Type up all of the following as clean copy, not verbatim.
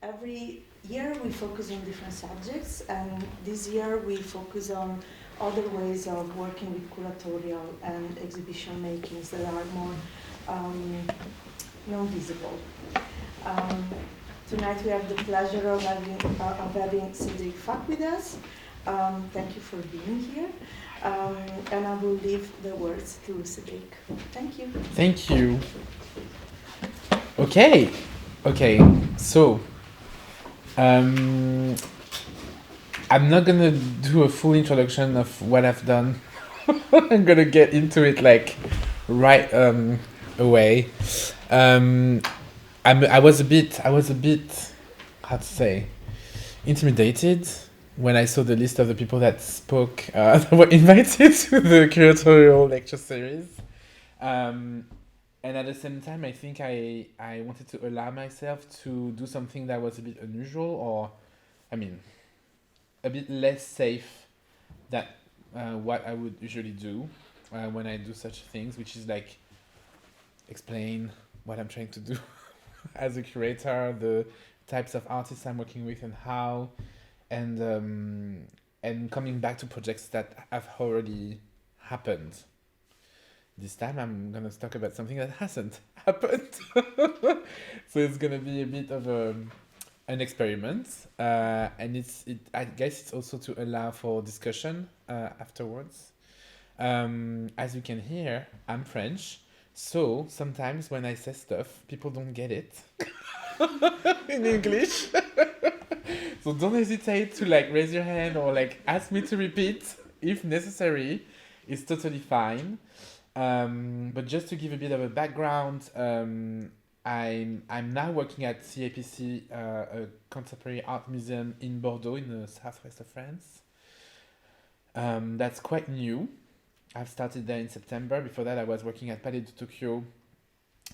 every year we focus on different subjects, and this year we focus on other ways of working with curatorial and exhibition makings that are more um, non-visible. Um, Tonight we have the pleasure of having Cedric Fauq with us. Thank you for being here. And I will leave the words to Cedric. Thank you. Thank you. Okay. So, I'm not gonna do a full introduction of what I've done. I'm gonna get into it like right away. I was a bit, how to say, intimidated when I saw the list of the people that spoke, that were invited to the curatorial lecture series. And at the same time, I think I wanted to allow myself to do something that was a bit unusual, or, I mean, a bit less safe than what I would usually do when I do such things, which is like explain what I'm trying to do as a curator, the types of artists I'm working with, and how, and coming back to projects that have already happened. This time I'm gonna talk about something that hasn't happened. So it's gonna be a bit of an experiment, and I guess it's also to allow for discussion afterwards. As you can hear, I'm French, so sometimes when I say stuff, people don't get it in English. So don't hesitate to like raise your hand or like ask me to repeat if necessary. It's totally fine. But just to give a bit of a background, I'm now working at CAPC, a contemporary art museum in Bordeaux, in the southwest of France. That's quite new. I've started there in September. Before that, I was working at Palais de Tokyo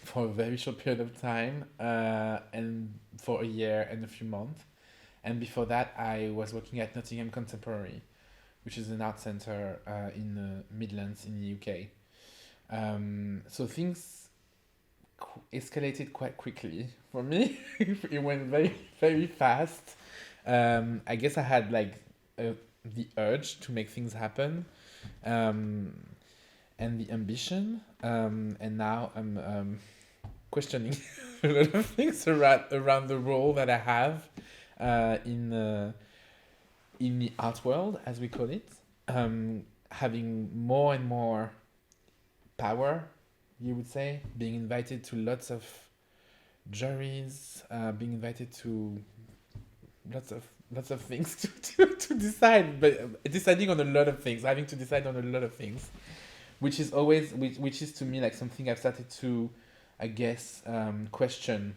for a very short period of time, and for a year and a few months. And before that, I was working at Nottingham Contemporary, which is an art center in the Midlands in the UK. So things escalated quite quickly for me. It went very, very fast. I guess I had like the urge to make things happen, and the ambition. And now I'm questioning a lot of things around the role that I have in the art world, as we call it. Having more and more power, you would say, being invited to lots of juries, being invited to lots of things to decide, but deciding on a lot of things, having to decide on a lot of things, which is always which is to me like something I've started to, I guess, question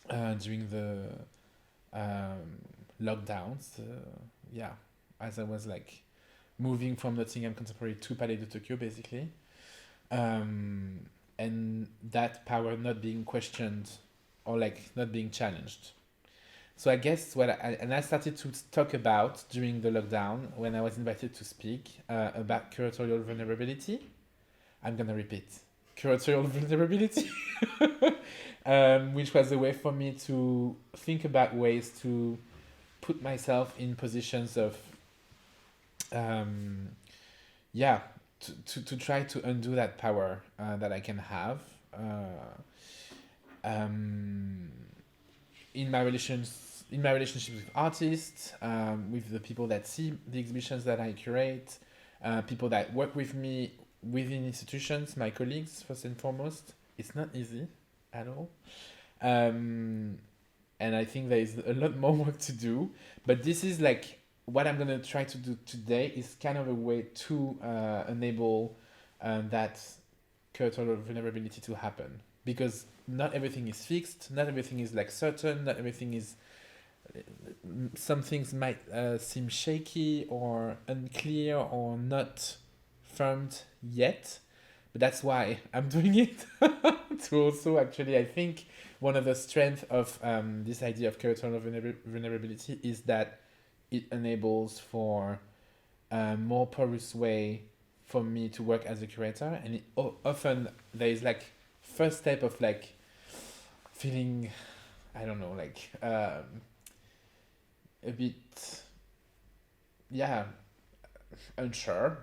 during the lockdowns. Yeah, as I was like moving from Nottingham Contemporary to Palais de Tokyo, basically. And that power not being questioned or like not being challenged. So I guess I started to talk about during the lockdown when I was invited to speak about curatorial vulnerability. I'm gonna repeat curatorial vulnerability, which was a way for me to think about ways to put myself in positions of, yeah, to try to undo that power that I can have in my relationships with artists, with the people that see the exhibitions that I curate, people that work with me within institutions, my colleagues first and foremost. It's not easy at all. And I think there is a lot more work to do, but this is like what I'm gonna try to do today is kind of a way to enable that curatorial vulnerability to happen, because not everything is fixed, not everything is like certain, not everything is. Some things might seem shaky or unclear or not firmed yet, but that's why I'm doing it. To also actually, I think one of the strengths of this idea of curatorial vulnerability is that it enables for a more porous way for me to work as a curator, and often there is like first step of like feeling, I don't know, like a bit, yeah, unsure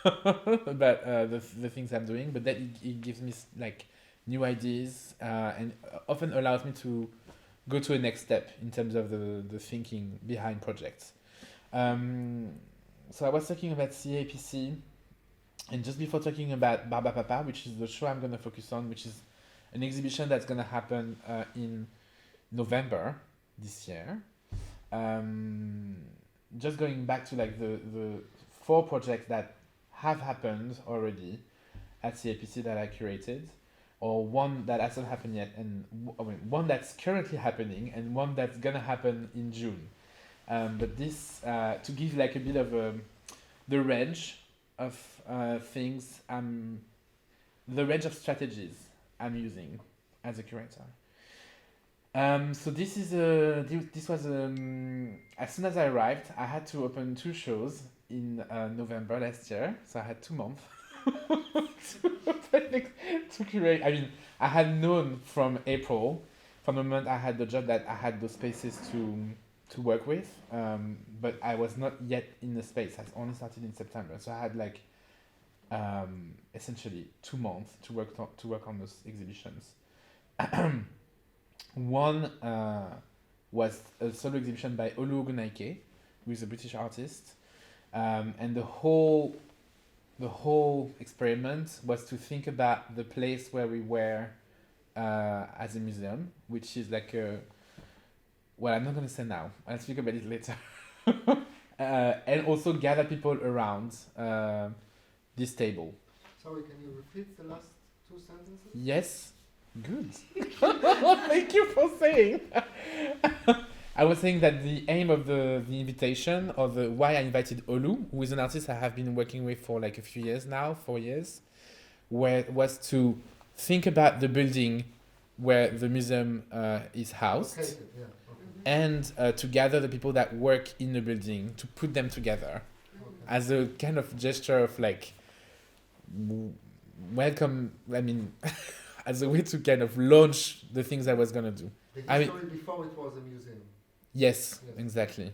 about the things I'm doing, but that it gives me like new ideas and often allows me to go to a next step in terms of the thinking behind projects. Um, so I was talking about CAPC, and just before talking about Barba Papa, which is the show I'm going to focus on, which is an exhibition that's going to happen in November this year. Um, just going back to like the 4 projects that have happened already at CAPC that I curated, or one that hasn't happened yet, and one that's currently happening, and one that's gonna happen in June. But this to give like a bit of the range of things the range of strategies I'm using as a curator. So this is this was as soon as I arrived, I had to open 2 shows in November last year. So I had 2 months to curate. I mean, I had known from April, from the moment I had the job, that I had those spaces to work with, but I was not yet in the space. I only started in September, so I had like essentially 2 months to work on those exhibitions. One was a solo exhibition by Olu Ogunnaike, who is a British artist, and the whole experiment was to think about the place where we were as a museum, which is like a, well, I'm not going to say now. I'll speak about it later. And also gather people around this table. Sorry, can you repeat the last 2 sentences? Yes. Good. Thank you for saying. I was saying that the aim of the invitation, or the why I invited Olu, who is an artist I have been working with for like a few years now, 4 years, was to think about the building where the museum is housed, Located, yeah. and to gather the people that work in the building, to put them together as a kind of gesture of like welcome. I mean. As a way to kind of launch the things I was gonna do. The I mean, history before it was a museum. yes, Yes. exactly.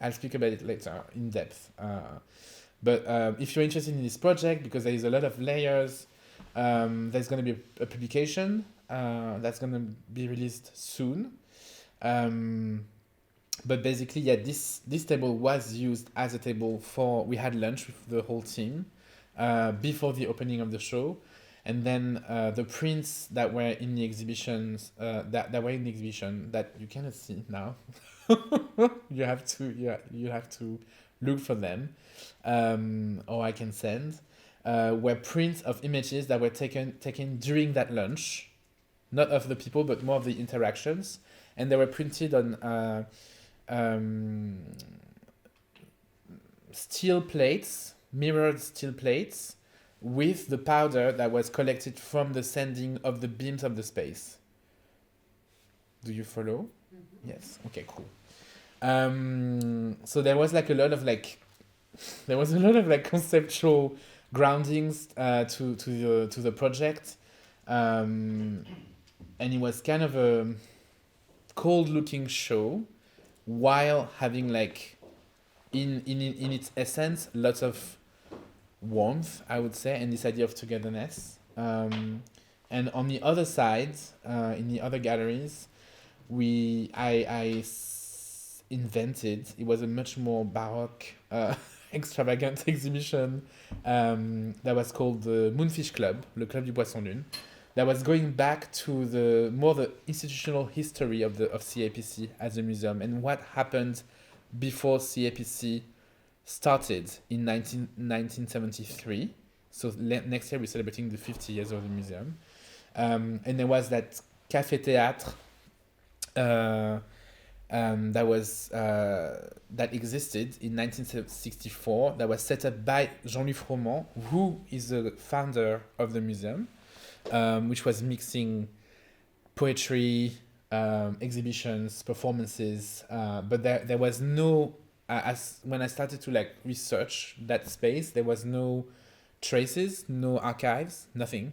I'll speak about it later in depth. But if you're interested in this project, because there is a lot of layers, there's gonna be a publication that's gonna be released soon. But basically, yeah, this table was used as a table for. We had lunch with the whole team before the opening of the show. And then the prints that were in the exhibitions, that were in the exhibition that you cannot see now, you have to look for them, or I can send, were prints of images that were taken during that lunch, not of the people but more of the interactions, and they were printed on steel plates, mirrored steel plates, with the powder that was collected from the sanding of the beams of the space. Do you follow? Mm-hmm. Yes. Okay, cool. So there was like a lot of like conceptual groundings to the project, and it was kind of a cold looking show, while having like in its essence lots of warmth, I would say, and this idea of togetherness. And on the other side, in the other galleries, I invented. It was a much more baroque, extravagant exhibition that was called the Moonfish Club, le Club du Poisson Lune. That was going back to the institutional history of CAPC as a museum, and what happened before CAPC started in 1973. So next year we're celebrating the 50 years of the museum. And there was that Café Théâtre that existed in 1964, that was set up by Jean-Louis Froment, who is the founder of the museum, which was mixing poetry, exhibitions, performances, but there was no, as when I started to like research that space, there was no traces, no archives, nothing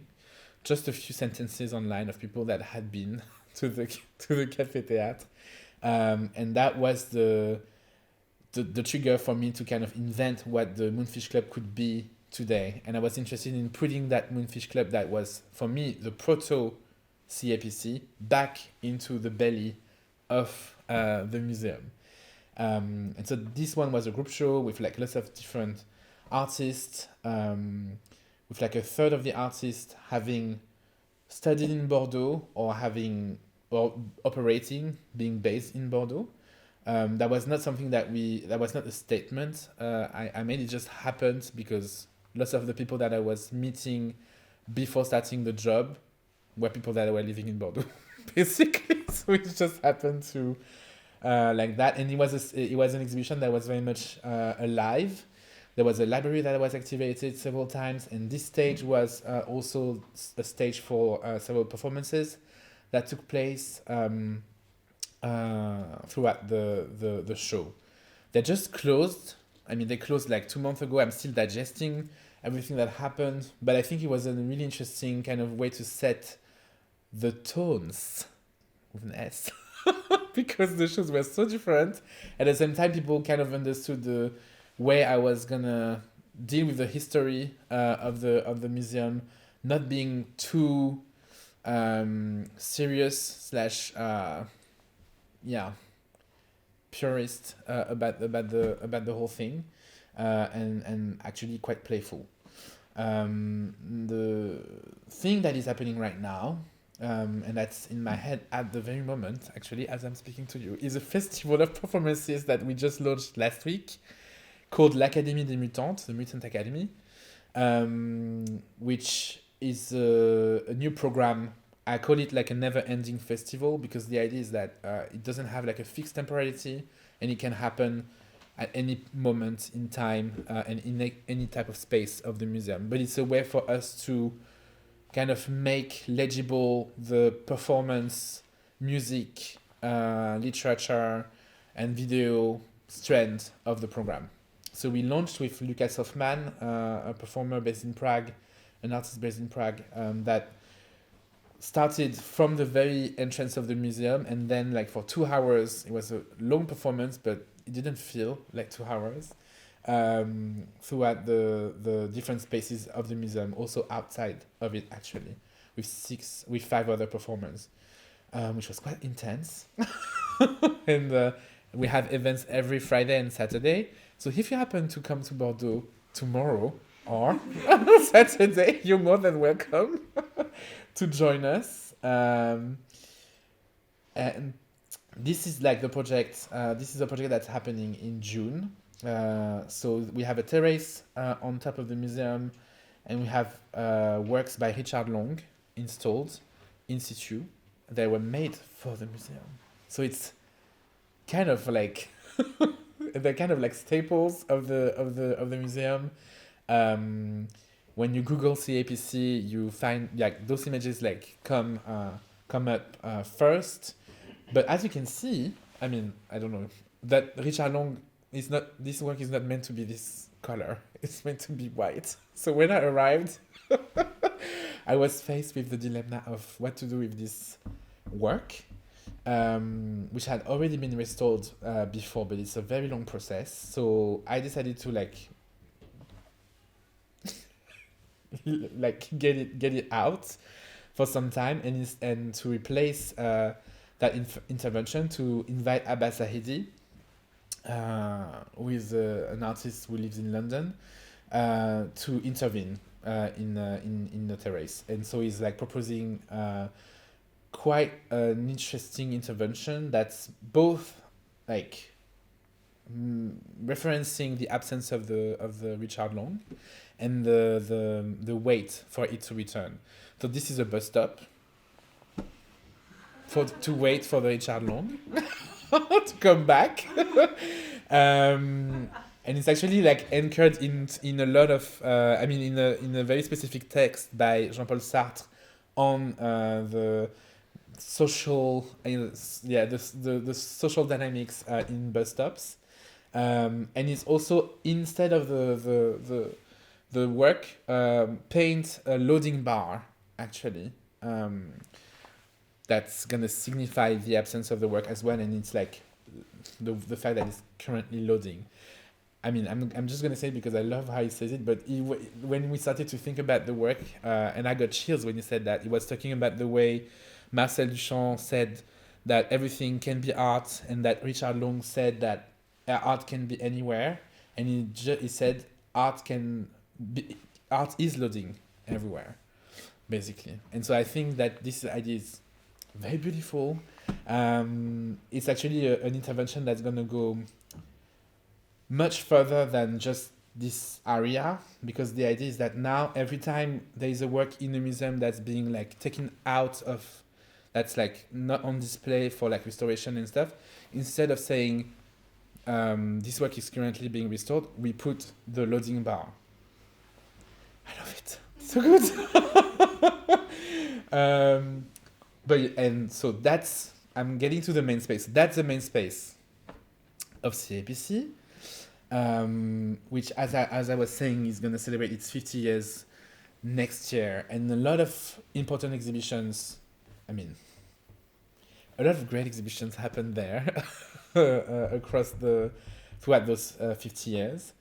just a few sentences online of people that had been to the Café Théâtre, and that was the trigger for me to kind of invent what the Moonfish Club could be today. And I was interested in putting that Moonfish Club that was, for me, the proto CAPC back into the belly of the museum. And so this one was a group show with like lots of different artists, with like a third of the artists having studied in Bordeaux or operating, being based in Bordeaux. That was not something that was not a statement. I made it just happened because lots of the people that I was meeting before starting the job were people that were living in Bordeaux, basically. So it just happened to like that. And it was an exhibition that was very much alive. There was a library that was activated several times, and this stage was also a stage for several performances that took place throughout the show. They just closed. I mean, they closed like 2 months ago. I'm still digesting everything that happened, but I think it was a really interesting kind of way to set the tones with an S because the shows were so different. At the same time, people kind of understood the way I was gonna deal with the history of the museum, not being too serious / purist about the whole thing, and actually quite playful. The thing that is happening right now, and that's in my head at the very moment, actually, as I'm speaking to you, is a festival of performances that we just launched last week called l'Académie des Mutantes, the Mutant Academy, which is a new program. I call it like a never-ending festival because the idea is that it doesn't have like a fixed temporality, and it can happen at any moment in time and in any type of space of the museum. But it's a way for us to kind of make legible the performance, music, literature, and video strand of the program. So we launched with Lucas Hoffman, a performer based in Prague, an artist based in Prague, that started from the very entrance of the museum, and then like for 2 hours, it was a long performance, but it didn't feel like 2 hours, throughout the different spaces of the museum, also outside of it actually, with 5 other performers, which was quite intense. And we have events every Friday and Saturday. So if you happen to come to Bordeaux tomorrow or Saturday, you're more than welcome to join us. And this is like the project. This is a project that's happening in June. So we have a terrace on top of the museum, and we have works by Richard Long installed in situ. They were made for the museum. So it's kind of like they're kind of like staples of the museum. When you Google CAPC, you find like those images like come up first. But as you can see, I mean, I don't know, that Richard Long is not. This work is not meant to be this color. It's meant to be white. So when I arrived, I was faced with the dilemma of what to do with this work, which had already been restored before, but it's a very long process. So I decided to like get it out for some time, and to replace that intervention, to invite Abba Zahedi, who is an artist who lives in London, to intervene in the terrace. And so he's like proposing quite an interesting intervention that's both like referencing the absence of the Richard Long and the wait for it to return. So this is a bus stop to wait for the Richard Long to come back. And it's actually like anchored in a lot of in a very specific text by Jean-Paul Sartre on the social the social dynamics in bus stops, and it's also, instead of the work, paint a loading bar actually. Um, that's gonna signify the absence of the work as well, and it's like the fact that it's currently loading. I mean, I'm just gonna say it because I love how he says it, but when we started to think about the work, and I got chills when he said that, he was talking about the way Marcel Duchamp said that everything can be art, and that Richard Long said that art can be anywhere, and he said art can be, art is loading everywhere, basically. And so I think that this idea is very beautiful. It's actually an intervention that's gonna go much further than just this area, because the idea is that now every time there is a work in a museum that's being like taken out of, that's like not on display for like restoration and stuff, instead of saying this work is currently being restored, we put the loading bar. I love it, so good. And so that's, I'm getting to the main space. That's the main space of CAPC. Which, as I was saying, is going to celebrate its 50 years next year, and a lot of important exhibitions. I mean, a lot of great exhibitions happened there throughout those 50 years.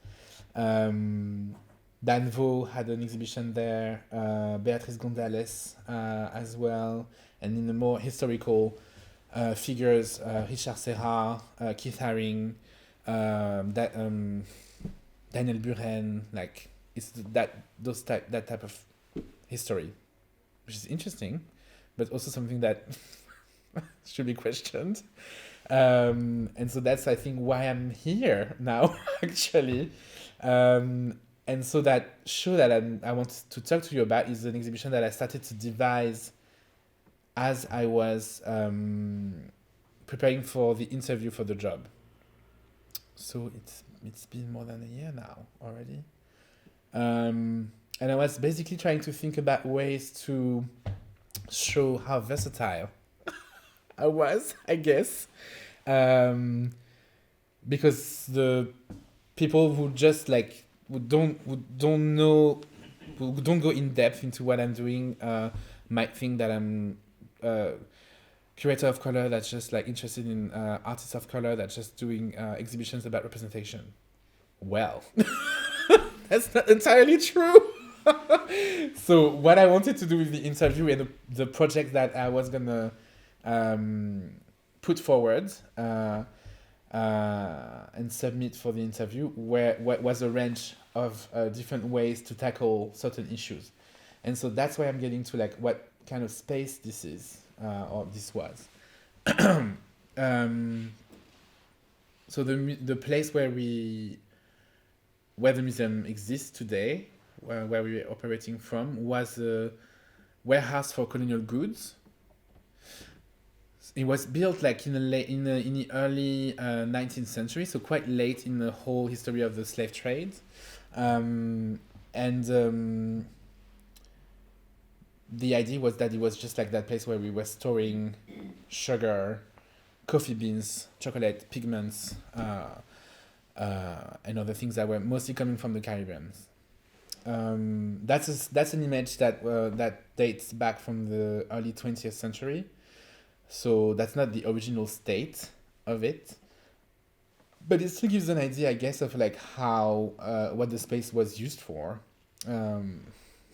Danvo had an exhibition there, Beatriz Gonzalez as well, and in the more historical figures, Richard Serra, Keith Haring, Daniel Buren, like it's that type of history, which is interesting, but also something that should be questioned. And so that's, I think, why I'm here now, actually. And so that show that I want to talk to you about is an exhibition that I started to devise as I was preparing for the interview for the job. So it's been more than a year now already. And I was basically trying to think about ways to show how versatile I was, I guess. Because the people who just like who don't know, who don't go in depth into what I'm doing, might think that I'm curator of color that's just like interested in artists of color that's just doing exhibitions about representation. Well, that's not entirely true. So what I wanted to do with the interview and the project that I was gonna put forward and submit for the interview, what was a range of different ways to tackle certain issues. And so that's why I'm getting to like what kind of space this is, or this was. So the place where the museum exists today, where we were operating from, was a warehouse for colonial goods. It was built like in the early 19th century, so quite late in the whole history of the slave trade, the idea was that it was just like that place where we were storing sugar, coffee beans, chocolate, pigments, and other things that were mostly coming from the Caribbean. That's an image that dates back from the early 20th century. So that's not the original state of it, but it still gives an idea, I guess, of like how what the space was used for,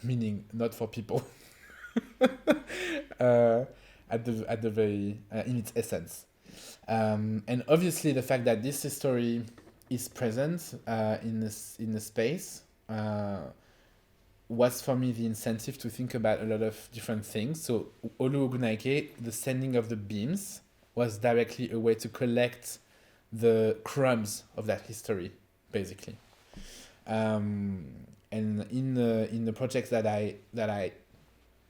meaning not for people. At the very in its essence, and obviously the fact that this history is present in the space was for me the incentive to think about a lot of different things. So Olu Ogunaike, the sending of the beams, was directly a way to collect the crumbs of that history, basically. And in the projects that I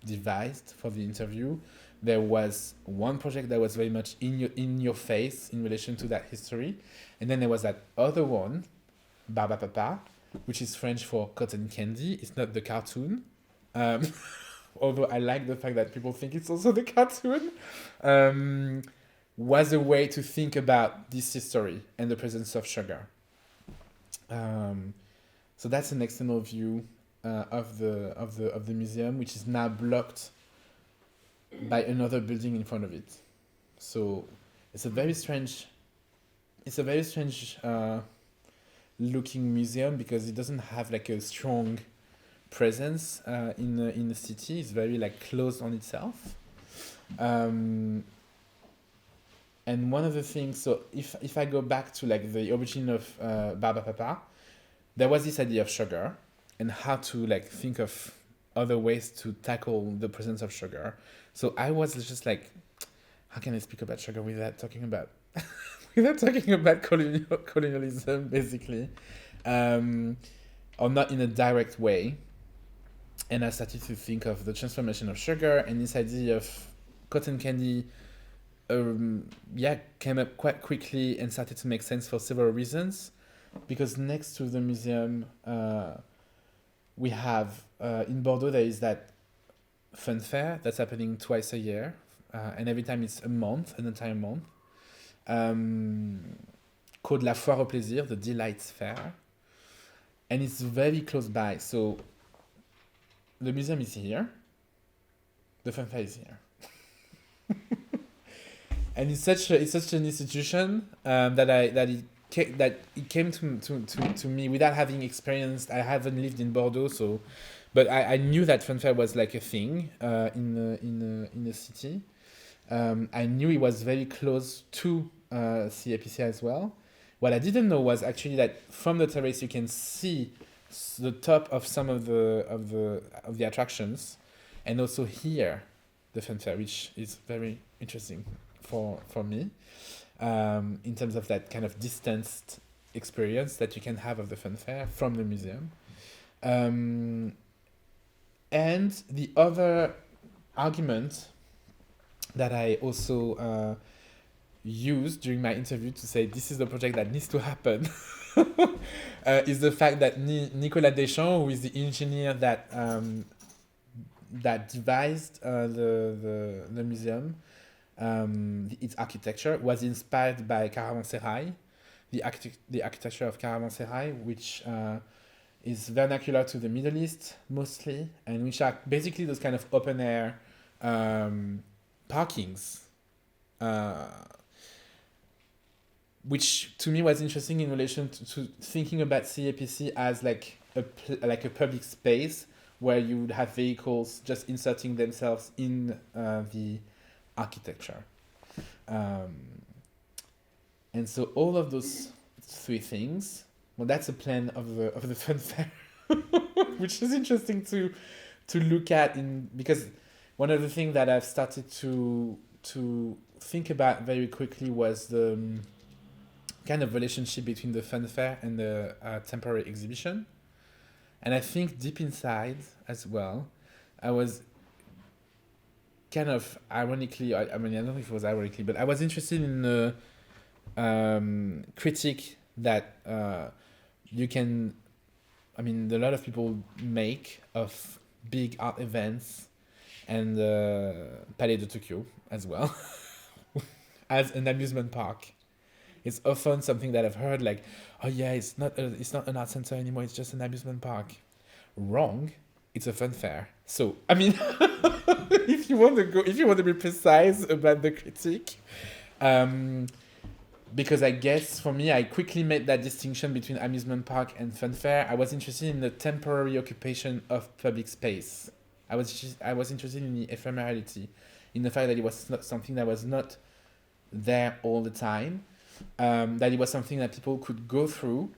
devised for the interview, there was one project that was very much in your face in relation to that history, and then there was that other one, Barba Papa, which is French for cotton candy. It's not the cartoon, although I like the fact that people think it's also the cartoon. Was a way to think about this history and the presence of sugar. So that's an external view. of the museum, which is now blocked by another building in front of it. So it's a very strange looking museum because it doesn't have like a strong presence in the city. It's very like closed on itself. And one of the things, so if I go back to like the origin of Barba Papa, there was this idea of sugar and how to like think of other ways to tackle the presence of sugar. So I was just like, how can I speak about sugar without talking about colonialism, basically, or not in a direct way. And I started to think of the transformation of sugar and this idea of cotton candy. Came up quite quickly and started to make sense for several reasons. Because next to the museum, we have in Bordeaux there is that fun fair that's happening twice a year, and every time it's an entire month, called La Foire au Plaisir, the Delights Fair, and it's very close by. So the museum is here, the fun fair is here. And it's such an institution that it came to me without having experienced. I haven't lived in Bordeaux, so, but I knew that fun fair was like a thing in the city. I knew it was very close to CAPC as well. What I didn't know was actually that from the terrace you can see the top of some of the attractions, and also hear the fun fair, which is very interesting for me, in terms of that kind of distanced experience that you can have of the fun fair from the museum. And the other argument that I also used during my interview to say this is the project that needs to happen is the fact that Nicolas Deschamps, who is the engineer that devised the museum, its architecture, was inspired by Caravansérail, the architecture of Caravansérail, which is vernacular to the Middle East mostly, and which are basically those kind of open air parkings, which to me was interesting in relation to thinking about CAPC as like a public space where you would have vehicles just inserting themselves in the architecture. And so all of those three things, well, that's a plan of the fun fair, which is interesting to look at because one of the things that I've started to think about very quickly was the kind of relationship between the fun fair and the temporary exhibition. And I think deep inside as well, I was kind of ironically, I don't know if it was ironically, but I was interested in the critique that a lot of people make of big art events and Palais de Tokyo as well as an amusement park. It's often something that I've heard like, oh yeah, it's not an art center anymore, it's just an amusement park. Wrong. It's a fun fair. So, if you want to be precise about the critique, because I guess for me, I quickly made that distinction between amusement park and fun fair. I was interested in the temporary occupation of public space. I was interested in the ephemerality, in the fact that it was not something that was not there all the time, that it was something that people could go through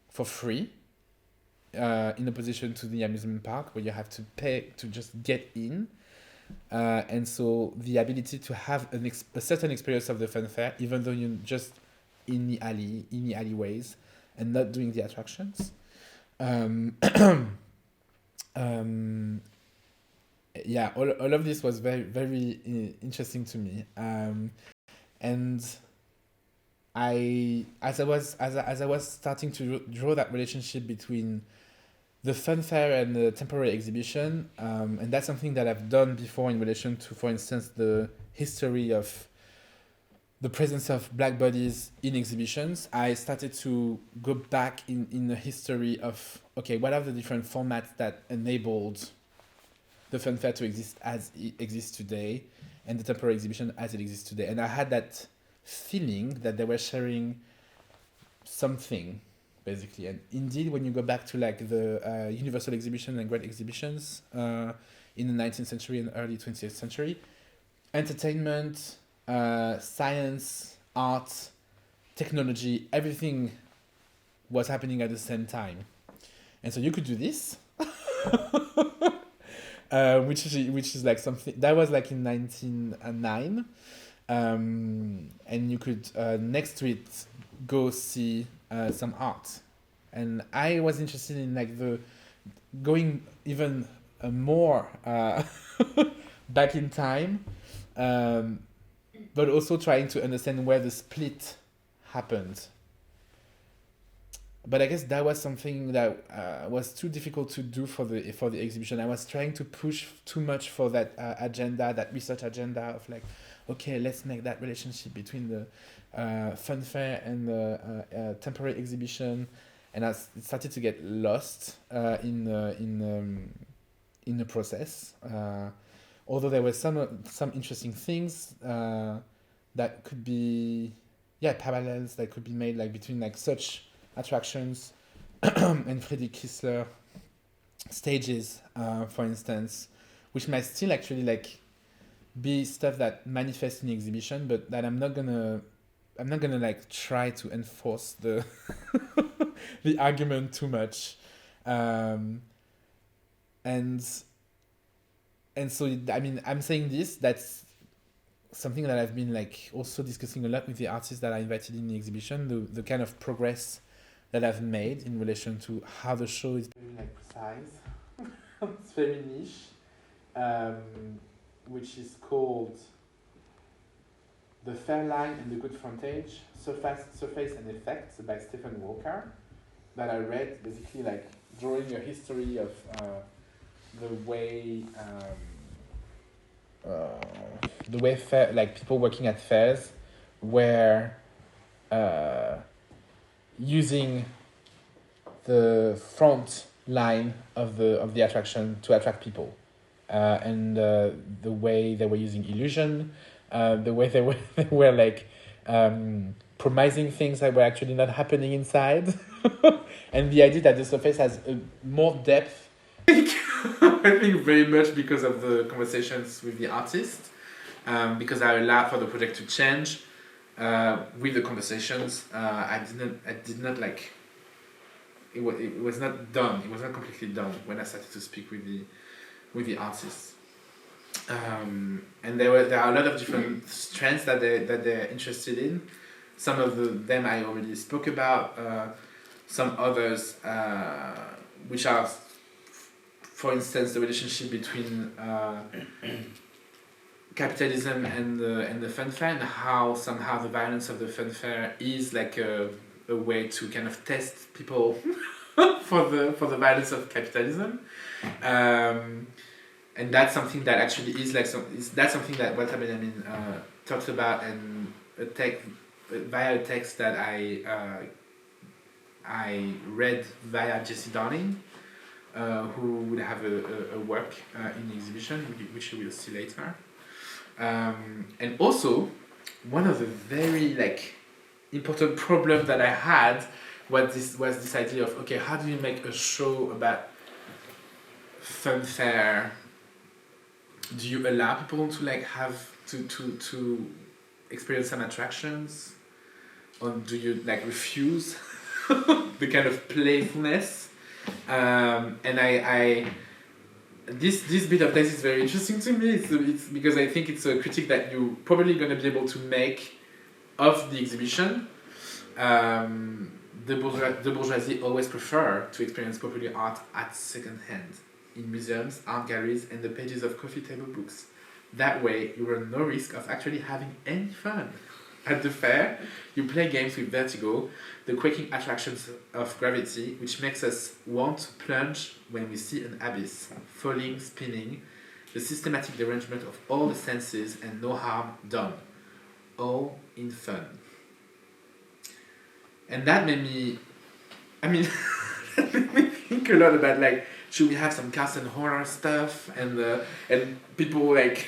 for free, in opposition to the amusement park where you have to pay to just get in. And so the ability to have a certain experience of the fun fair, even though you're just in the alleyways and not doing the attractions. All of this was very, very interesting to me. And as I was starting to draw that relationship between the fun fair and the temporary exhibition, and that's something that I've done before in relation to, for instance, the history of the presence of black bodies in exhibitions, I started to go back in the history of, okay, what are the different formats that enabled the fun fair to exist as it exists today, and the temporary exhibition as it exists today. And I had that feeling that they were sharing something, basically. And indeed, when you go back to like the universal exhibition and great exhibitions in the 19th century and early 20th century, entertainment, science, art, technology, everything was happening at the same time. And so you could do this, which is like something that was like in 1909, and you could next to it go see some art. And I was interested in like the going even more back in time, but also trying to understand where the split happened. But I guess that was something that was too difficult to do for the exhibition. I was trying to push too much for that agenda, that research agenda of like, okay, let's make that relationship between the fun fair and the temporary exhibition, and it started to get lost in the process. Although there were some interesting things that could be, parallels that could be made like between like such attractions and Friedrich Kiesler stages, for instance, which might still actually like be stuff that manifests in the exhibition, but that I'm not gonna like try to enforce the the argument too much, and so I mean I'm saying this, that's something that I've been like also discussing a lot with the artists that I invited in the exhibition, the kind of progress that I've made in relation to how the show is very like precise. It's very niche, which is called The Fair Line and the Good Frontage, Surface and Effects by Stephen Walker, that I read basically like drawing a history of the way fair, like people working at fairs were using the front line of the attraction to attract people, and the way they were using illusion, the way they were like promising things that were actually not happening inside, and the idea that the surface has more depth. I think very much because of the conversations with the artist, because I allowed for the project to change with the conversations. I did not like. It was not done. It was not completely done when I started to speak with the artists. And there are a lot of different strands that they're interested in. Some of them I already spoke about. Some others, which are, for instance, the relationship between capitalism and the fun fair, and how somehow the violence of the fun fair is like a way to kind of test people for the violence of capitalism. And that's something that actually is like that's something that Walter Benjamin talks about, and via a text that I read via Jessie Darling, who would have a work in the exhibition, which you will see later. And also, one of the very like important problems that I had was this idea of, okay, how do you make a show about fun fair? Do you allow people to like have to experience some attractions, or do you like refuse the kind of playfulness? And I this bit of text is very interesting to me. It's because I think it's a critique that you're probably going to be able to make of the exhibition. The bourgeoisie always prefer to experience popular art at second hand, in museums, art galleries, and the pages of coffee table books. That way, you run no risk of actually having any fun. At the fair, you play games with vertigo, the quaking attractions of gravity, which makes us want to plunge when we see an abyss, falling, spinning, the systematic derangement of all the senses, and no harm done. all in fun. And that made me, I mean, that made me think a lot about like, should we have some cast and horror stuff and people like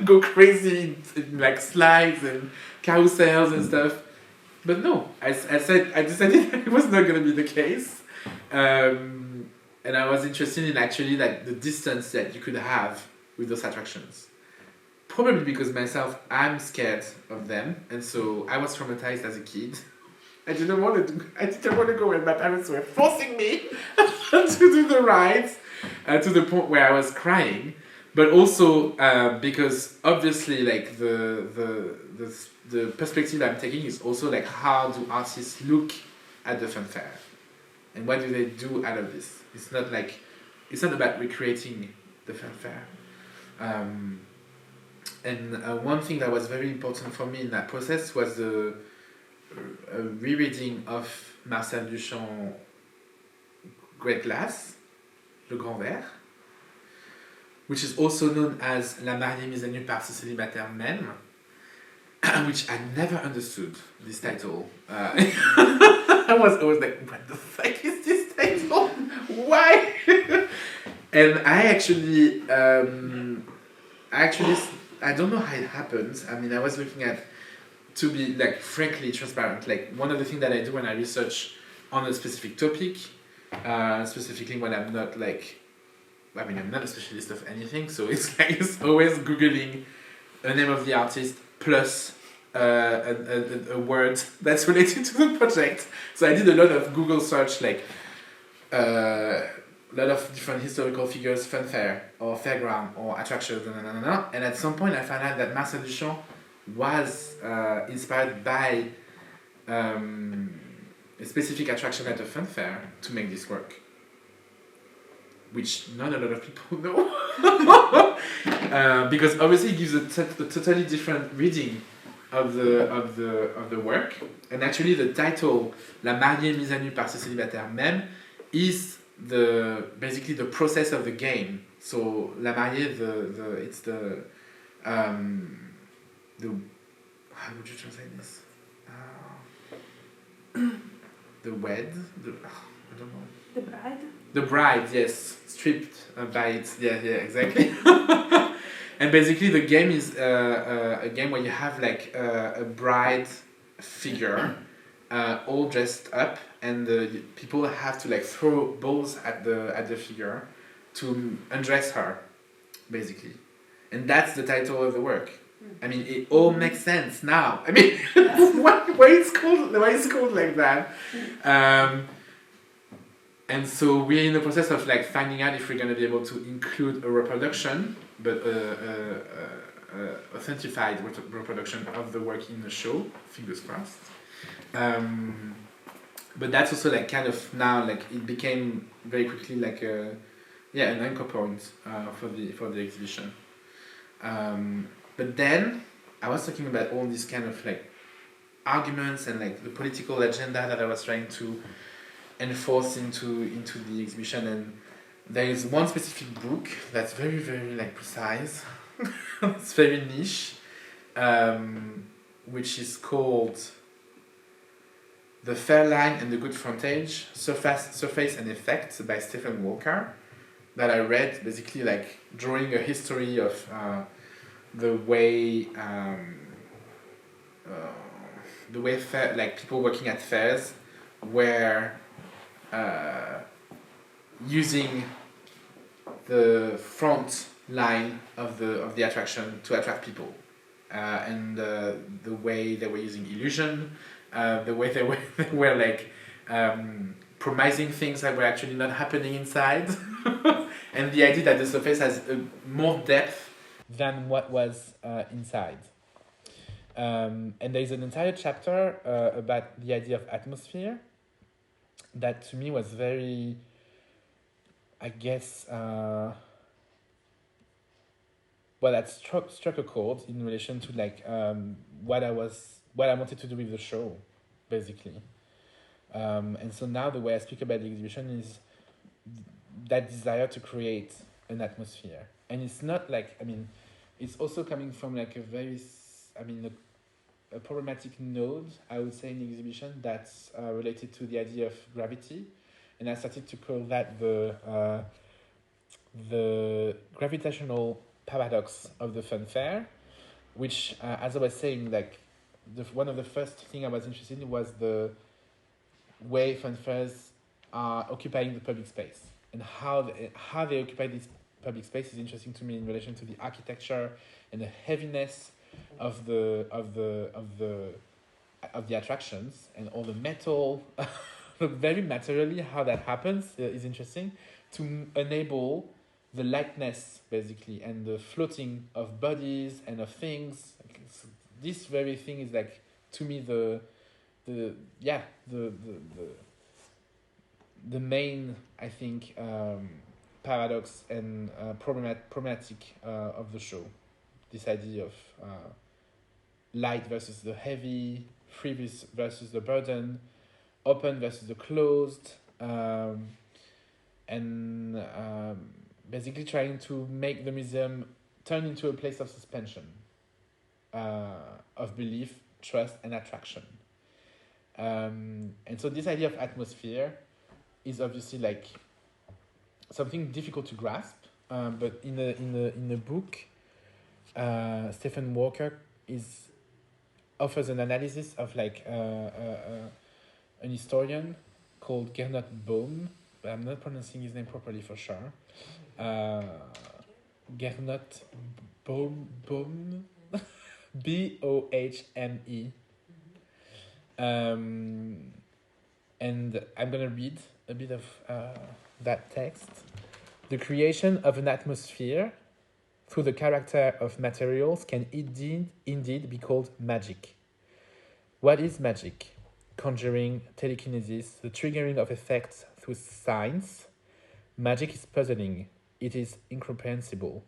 go crazy in like slides and carousels and stuff. But no, I decided it was not going to be the case. And I was interested in actually like the distance that you could have with those attractions. Probably because myself, I'm scared of them, and so I was traumatized as a kid. I didn't want to go when my parents were forcing me to do the rides, to the point where I was crying. But also because obviously like the perspective I'm taking is also like how do artists look at the fanfare, and what do they do out of this? It's not about recreating the fanfare. And one thing that was very important for me in that process was the rereading of Marcel Duchamp's Great Glass, Le Grand Verre, which is also known as La mariée mise à nu par ce célibataire même, which I never understood, this title. I was always like, what the fuck is this title? Why? And I don't know how it happens. I mean, I was looking at, to be like frankly transparent, like one of the things that I do when I research on a specific topic, specifically when I'm not like, I mean, I'm not a specialist of anything, so it's like it's always Googling a name of the artist plus a word that's related to the project. So I did a lot of Google search, like a lot of different historical figures, fanfare or fairground or attractions, and at some point I found out that Marcel Duchamp was inspired by a specific attraction at a fanfare to make this work, which not a lot of people know. Because obviously it gives a totally different reading of the work. And actually the title La mariée mise à nu par ce célibataire même is basically the process of the game. So La mariée, it's the how would you translate this? The wed, I don't know. The bride? The bride, yes, stripped by its, yeah, exactly. And basically the game is a game where you have like a bride figure all dressed up, and the people have to like throw balls at the figure to undress her, basically. And that's the title of the work. I mean, it all makes sense now. I mean, why it's called like that. And so we're in the process of like finding out if we're going to be able to include a reproduction, but authentified reproduction of the work in the show. Fingers crossed. But that's also like kind of now like it became very quickly like an anchor point for the exhibition. But then I was talking about all these kind of like arguments and like the political agenda that I was trying to enforce into the exhibition, and there is one specific book that's very, very like precise. It's very niche, which is called The Fair Line and the Good Frontage, Surface and Effects by Stephen Walker, that I read basically like drawing a history of the way like people working at fairs were using the front line of the attraction to attract people, and the way they were using illusion, the way they were like promising things that were actually not happening inside, and the idea that the surface has more depth than what was inside. And there is an entire chapter about the idea of atmosphere that to me was very, I guess, that struck a chord in relation to like what I wanted to do with the show, basically. And so now the way I speak about the exhibition is that desire to create an atmosphere. And it's not like, I mean, it's also coming from like a very, a problematic node, I would say, in the exhibition that's related to the idea of gravity, and I started to call that the gravitational paradox of the funfair, which, as I was saying, like one of the first thing I was interested in was the way funfairs are occupying the public space, and how they occupy this public space is interesting to me in relation to the architecture and the heaviness of the attractions and all the metal. Very materially, how that happens is interesting to enable the lightness basically and the floating of bodies and of things. This very thing is like, to me, the main, I think, paradox and problematic of the show. This idea of light versus the heavy, free versus the burden, open versus the closed, and basically trying to make the museum turn into a place of suspension, of belief, trust, and attraction. And so this idea of atmosphere is obviously like something difficult to grasp, but in the book, Stephen Walker offers an analysis of like an historian called Gernot Bohm, but I'm not pronouncing his name properly for sure. Gernot Bohm, Bohme. And I'm gonna read a bit of that text. The creation of an atmosphere through the character of materials can indeed be called magic. What is magic? Conjuring, telekinesis, the triggering of effects through signs. Magic is puzzling. It is incomprehensible.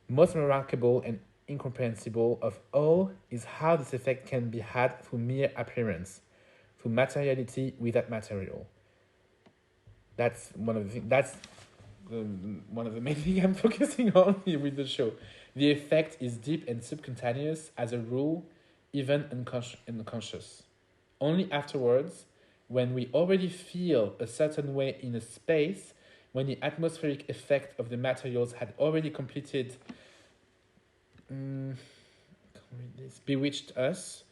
Most remarkable and incomprehensible of all is how this effect can be had through mere appearance, through materiality without material. That's one of the things. That's one of the main things I'm focusing on here with the show. The effect is deep and subcutaneous, as a rule, even unconscious. Only afterwards, when we already feel a certain way in a space, when the atmospheric effect of the materials had already completed, bewitched us,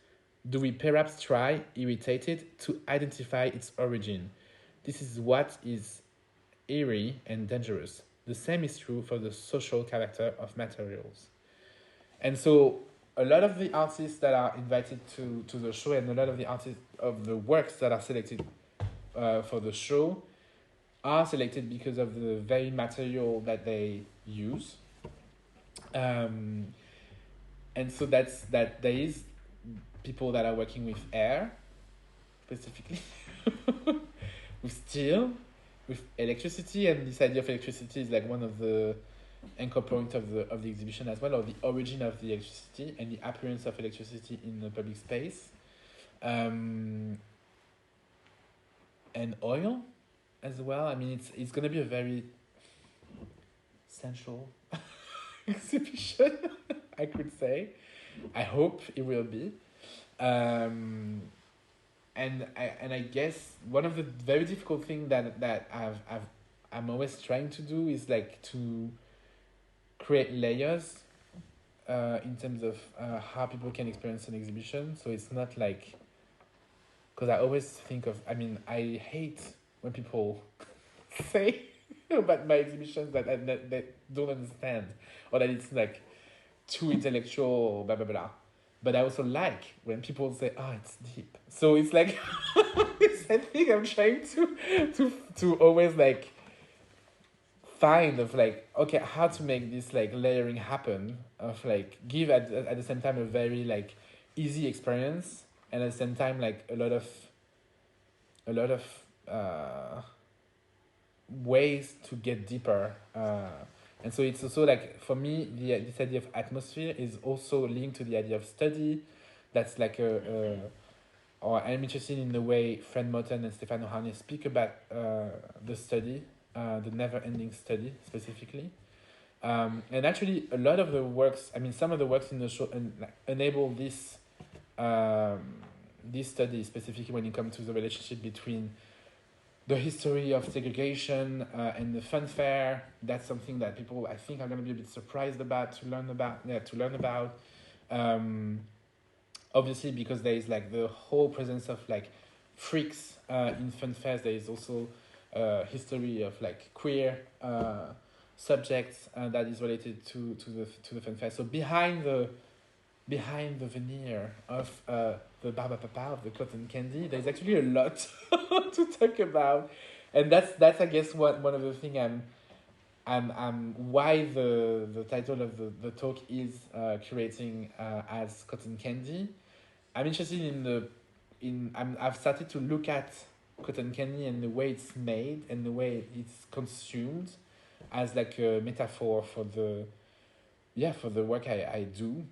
do we perhaps try, irritated, to identify its origin. This is what is eerie and dangerous. The same is true for the social character of materials. And so a lot of the artists that are invited to the show, and a lot of the artists of the works that are selected for the show, are selected because of the very material that they use. And so that there is people that are working with air, specifically, with steel, with electricity, and this idea of electricity is like one of the anchor points of the exhibition as well, or the origin of the electricity and the appearance of electricity in the public space, and oil as well. I mean, it's going to be a very sensual exhibition, I could say. I hope it will be. And I guess one of the very difficult things that I'm always trying to do is like to create layers in terms of how people can experience an exhibition. So it's not like, because I always think of, I mean, I hate when people say about my exhibitions that don't understand, or that it's like too intellectual, or blah blah blah. But I also like when people say, "Oh, it's deep." So it's like it's a thing I'm trying to always like find of like, okay, how to make this like layering happen, of like give at the same time a very like easy experience, and at the same time like a lot of ways to get deeper. And so it's also like, for me, this idea of atmosphere is also linked to the idea of study. That's like or I'm interested in the way Fred Moten and Stefano Harney speak about the study, the never-ending study specifically. And actually, a lot of the works, I mean, some of the works in the show enable this this study, specifically when it comes to the relationship between the history of segregation and the fun fair. That's something that people, I think, are going to be a bit surprised about to learn about. Obviously, because there is like the whole presence of like freaks in fun fairs. There is also history of like queer subjects that is related to the fun fair. So behind the veneer of the Barba Papa, of the cotton candy, there's actually a lot to talk about, and that's I guess what one of the things I'm why the title of the talk is curating as cotton candy. I'm interested I've started to look at cotton candy and the way it's made and the way it's consumed as like a metaphor for the work I do.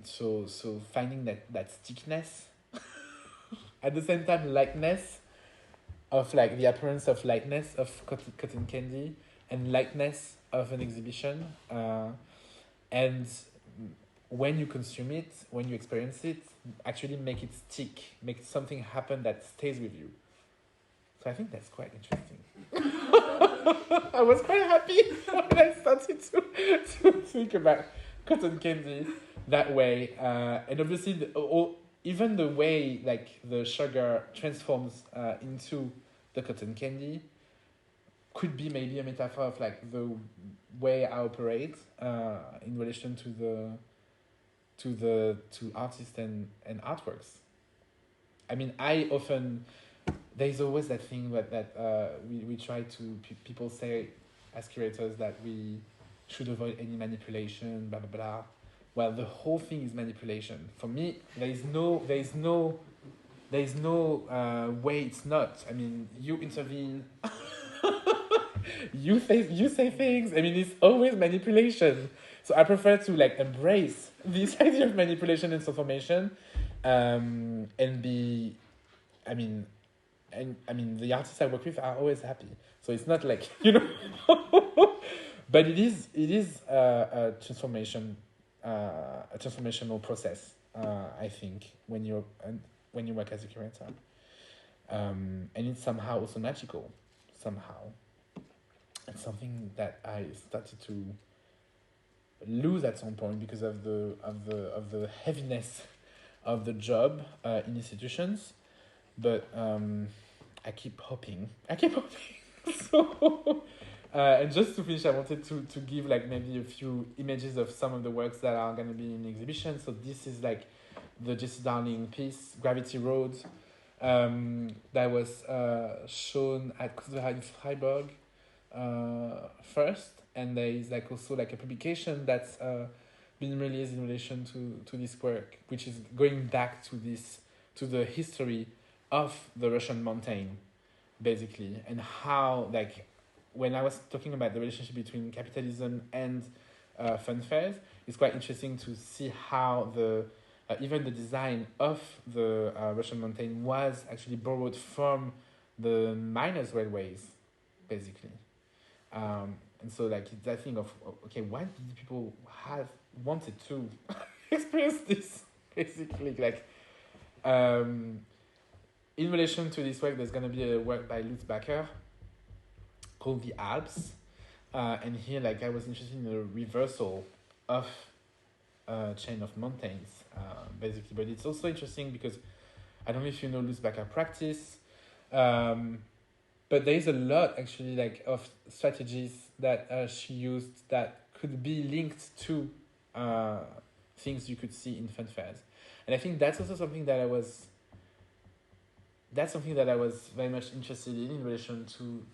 So finding that stickiness at the same time lightness of like the appearance of lightness of cotton candy and lightness of an exhibition, and when you consume it, when you experience it, actually make it stick, make something happen that stays with you. So I think that's quite interesting. I was quite happy when I started to think about cotton candy that way, and obviously even the way like the sugar transforms into the cotton candy could be maybe a metaphor of like the way I operate in relation to artists and artworks. I mean, there's always that thing that we try to people say as curators that we should avoid any manipulation, blah blah blah. Well, the whole thing is manipulation. For me, there is no way it's not. I mean, you intervene, you say things. I mean, it's always manipulation. So I prefer to like embrace this idea of manipulation and transformation, and be, I mean, the artists I work with are always happy. So it's not like but it is a transformation, a transformational process. I think when you work as a curator, and it's somehow also magical. Somehow, it's something that I started to lose at some point because of the heaviness of the job in institutions, but I keep hoping. So, and just to finish, I wanted to give like maybe a few images of some of the works that are going to be in the exhibition. So this is like the Jessie Darling piece, Gravity Road, that was shown at Kunstwerk in Freiburg first, and there is like also like a publication that's been released in relation to this work, which is going back to the history of the Russian mountain, basically, and how like when I was talking about the relationship between capitalism and fun fairs, it's quite interesting to see how the even the design of the Russian mountain was actually borrowed from the miners' railways, basically. And so like it's that thing of, okay, why did people have wanted to experience this, basically, like in relation to this work, there's going to be a work by Lutz Bacher called The Alps, and here like I was interested in the reversal of chain of mountains, basically. But it's also interesting because I don't know if you know Lutz Bacher practice, but there is a lot actually like of strategies that she used that could be linked to things you could see in fun fairs, and I think that's also something that I was very much interested in relation to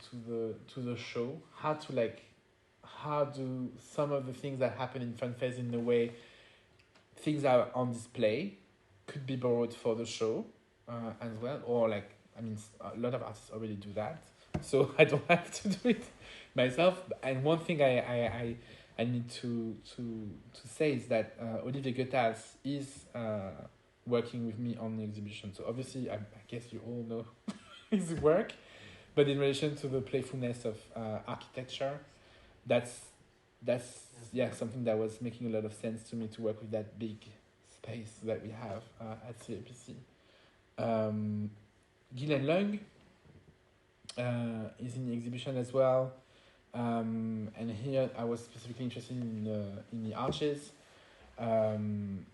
the show. How do some of the things that happen in fun fairs in the way things are on display could be borrowed for the show as well, or like, I mean, a lot of artists already do that, so I don't have to do it myself. And one thing I need to say is that Olivier Goethals is working with me on the exhibition. So obviously, I guess you all know his work, but in relation to the playfulness of architecture, that's something that was making a lot of sense to me, to work with that big space that we have at CAPC. Guylaine Lung is in the exhibition as well. And here I was specifically interested in the arches. And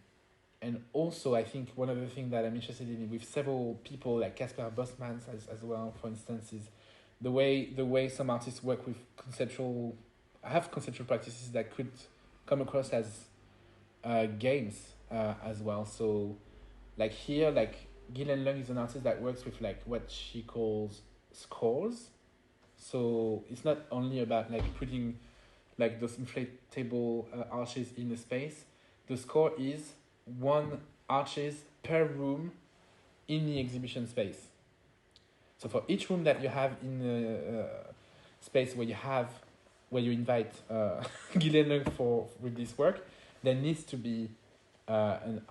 also, I think one of the things that I'm interested in with several people like Casper Bosmans as well, for instance, is the way some artists work with conceptual practices that could come across as games as well. So, like here, like Guylaine Lung is an artist that works with like what she calls scores. So it's not only about like putting like those inflatable arches in the space. The score is 1 arches per room in the exhibition space. So for each room that you have in the space where you invite Guylaine Lung with this work, there needs to be an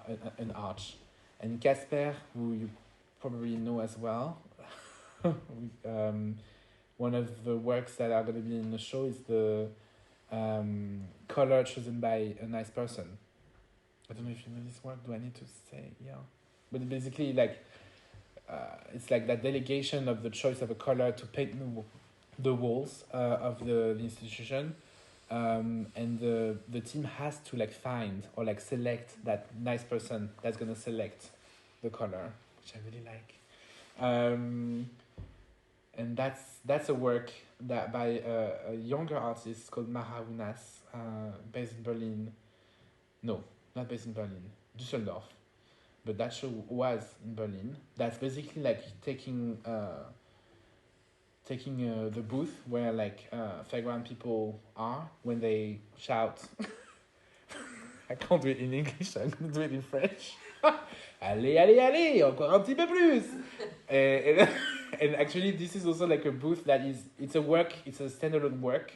arch. And Casper, who you probably know as well, one of the works that are going to be in the show is the color chosen by a nice person. I don't know if you know this work. Do I need to say? Yeah. But basically, like, it's like that delegation of the choice of a color to paint the walls of the institution. And the team has to like find or like select that nice person that's going to select the color, which I really like. And that's a work that by a younger artist called Mara Unas, based in Berlin. No, not based in Berlin, Düsseldorf. But that show was in Berlin. That's basically like taking the booth where like fairground people are when they shout. I can't do it in English, I'm gonna do it in French. Allez, allez, allez, encore un petit peu plus. And actually this is also like a booth that it's a standalone work,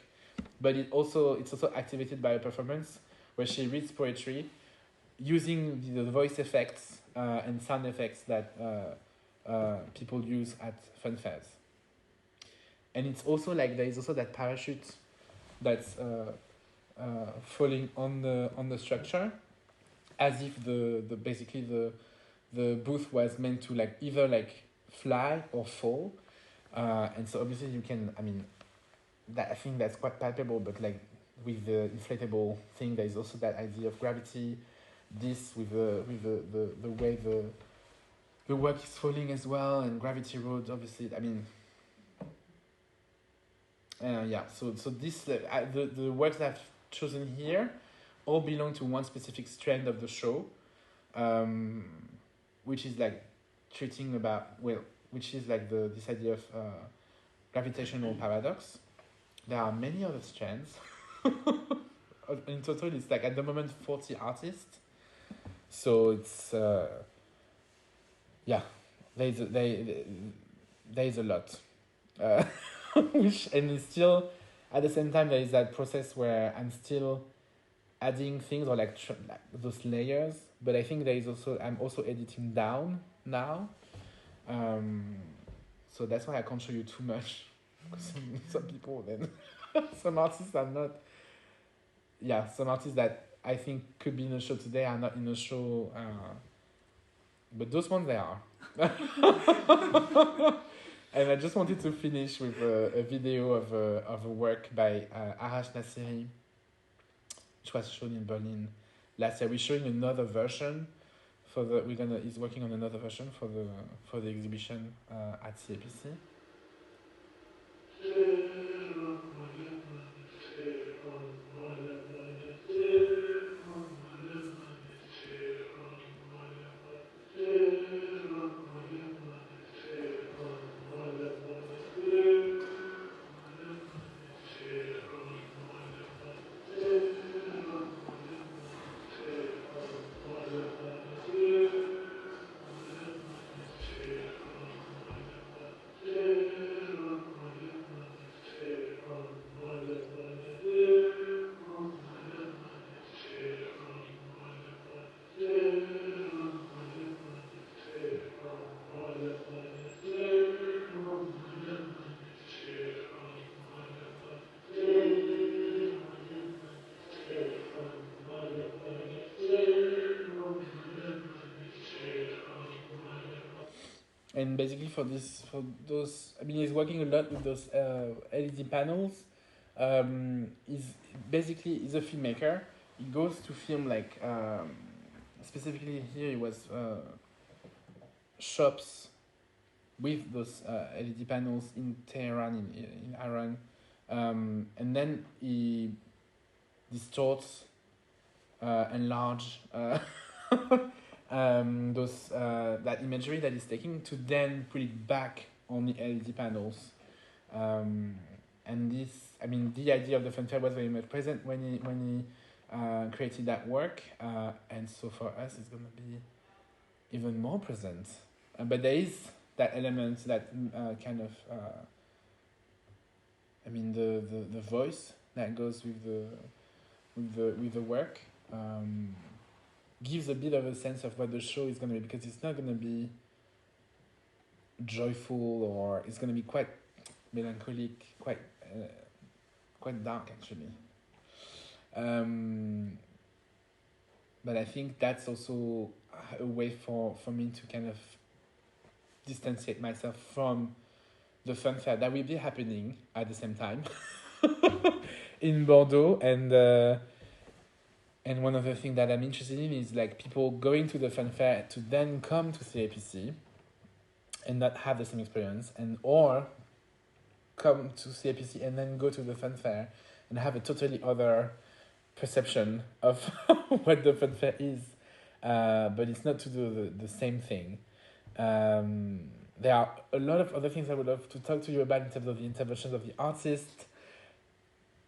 but it's also activated by a performance where she reads poetry using the voice effects and sound effects that people use at fun fairs. And it's also like there is also that parachute that's falling on the structure, as if the booth was meant to like either like fly or fall, and so obviously you can, I mean, that I think that's quite palpable, but like with the inflatable thing there is also that idea of gravity, this with the way the work is falling as well, and Gravity Road obviously, I mean, yeah, so this the works that I've chosen here all belong to one specific strand of the show, which is like treating about, well, which is like this idea of gravitational paradox. There are many other strands. In total, it's like at the moment 40 artists. So it's yeah, there's a lot. And it's still at the same time there is that process where I'm still adding things or like those layers, but I think I'm also editing down now, so that's why I can't show you too much. Some people then some artists are not, some artists that I think could be in a show today are not in a show, but those ones they are. And I just wanted to finish with a video of a work by Arash Nassiri, which was shown in Berlin last year. We're showing another version he's working on another version for the exhibition at CAPC. and basically for those, I mean, he's working a lot with those LED panels. He's a filmmaker. He goes to film like specifically here it was shops with those LED panels in Tehran, in Iran, and then he distorts, enlarge those that imagery that he's taking to then put it back on the LED panels. And this, I mean, the idea of the fanfare was very much present when he created that work, and so for us it's gonna be even more present. But there is that element that kind of, I mean, the voice that goes with the work gives a bit of a sense of what the show is gonna be, because it's not gonna be joyful, or it's gonna be quite melancholic, quite dark actually. But I think that's also a way for me to kind of distanciate myself from the fanfare that will be happening at the same time in Bordeaux, and one of the things that I'm interested in is like people going to the fanfare to then come to CAPC and not have the same experience, and or come to CAPC and then go to the fanfare and have a totally other perception of what the fanfare is, but it's not to do the same thing. There are a lot of other things I would love to talk to you about in terms of the interventions of the artist.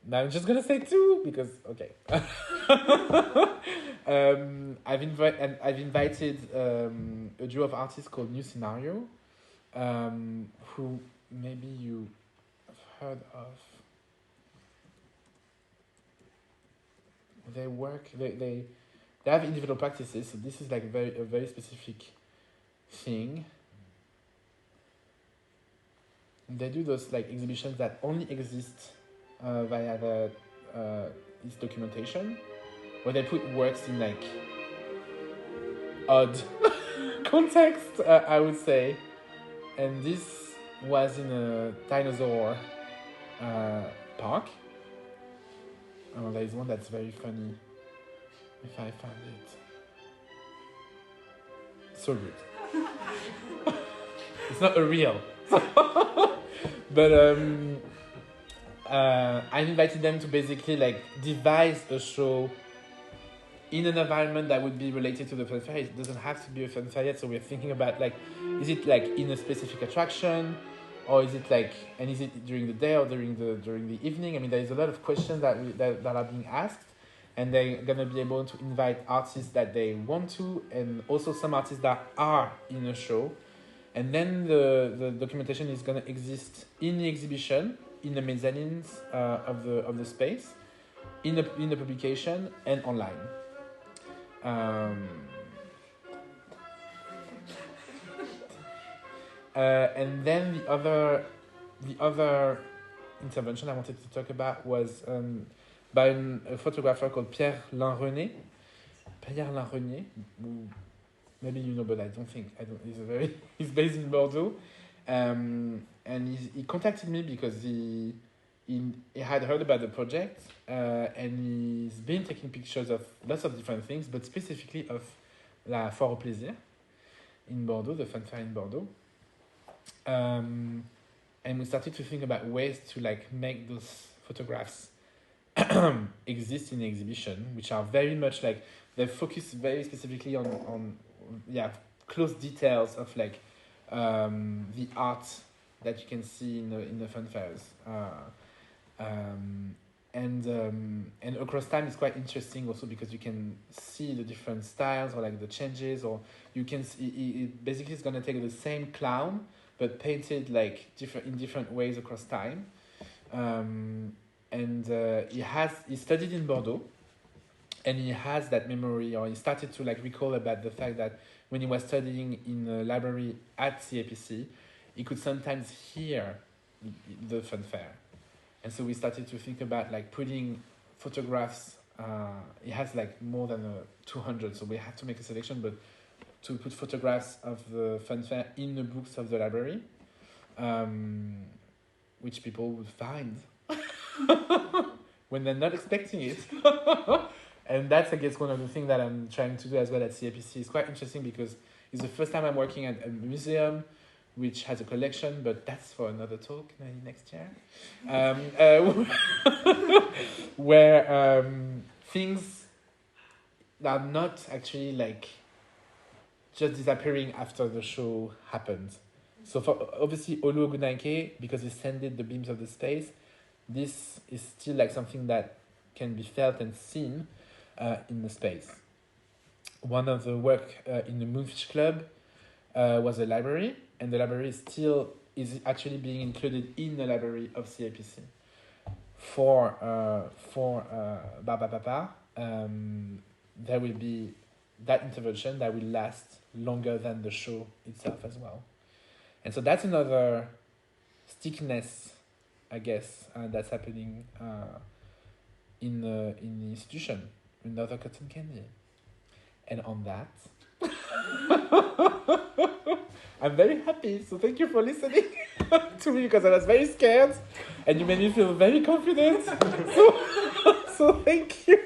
Now I'm just gonna say two because okay. I've invited a duo of artists called New Scenario, who maybe you have heard of. They work. They have individual practices. So this is like a very specific thing. They do those like exhibitions that only exist via this documentation, where they put works in like odd context, I would say. And this was in a dinosaur park. Oh, there is one that's very funny. If I find it, so good. It's not a real, but I invited them to basically like devise a show in an environment that would be related to the fanfare. It doesn't have to be a fanfare yet, so we're thinking about like, is it like in a specific attraction, or is it like, and is it during the day or during the evening? I mean, there is a lot of questions that are being asked, and they're gonna be able to invite artists that they want to, and also some artists that are in a show, and then the documentation is gonna exist in the exhibition, in the mezzanines of the space, in the publication, and online. And then the other intervention I wanted to talk about was by a photographer called Pierre Lanrené. Maybe you know, but I don't. He's based in Bordeaux, and he contacted me because he had heard about the project, and he's been taking pictures of lots of different things, but specifically of La Foire au Plaisir in Bordeaux, the fanfare in Bordeaux. And we started to think about ways to like make those photographs exist in the exhibition, which are very much like they focus very specifically on close details of like the art that you can see in the fanfares. And across time it's quite interesting also because you can see the different styles or like the changes, or you can see it basically is going to take the same clown but painted like in different ways across time. He studied in Bordeaux, and he has that memory, or he started to like recall about the fact that when he was studying in the library at CAPC, he could sometimes hear the fanfare. And so we started to think about like putting photographs. It has like more than 200, so we have to make a selection, but to put photographs of the fun fair in the books of the library, which people would find when they're not expecting it. And that's, I guess, one of the things that I'm trying to do as well at CAPC. It's quite interesting because it's the first time I'm working at a museum which has a collection, but that's for another talk maybe next year. Where things are not actually like just disappearing after the show happened. So for obviously Olu Ogunake, because he sended the beams of the space, this is still like something that can be felt and seen in the space. One of the work in the Moonfish Club was a library, and the library is actually being included in the library of CAPC. For Baba Papa, there will be that intervention that will last longer than the show itself as well. And so that's another stickiness, I guess, that's happening in the institution, another cotton candy. And on that, I'm very happy. So thank you for listening to me, because I was very scared and you made me feel very confident. So thank you.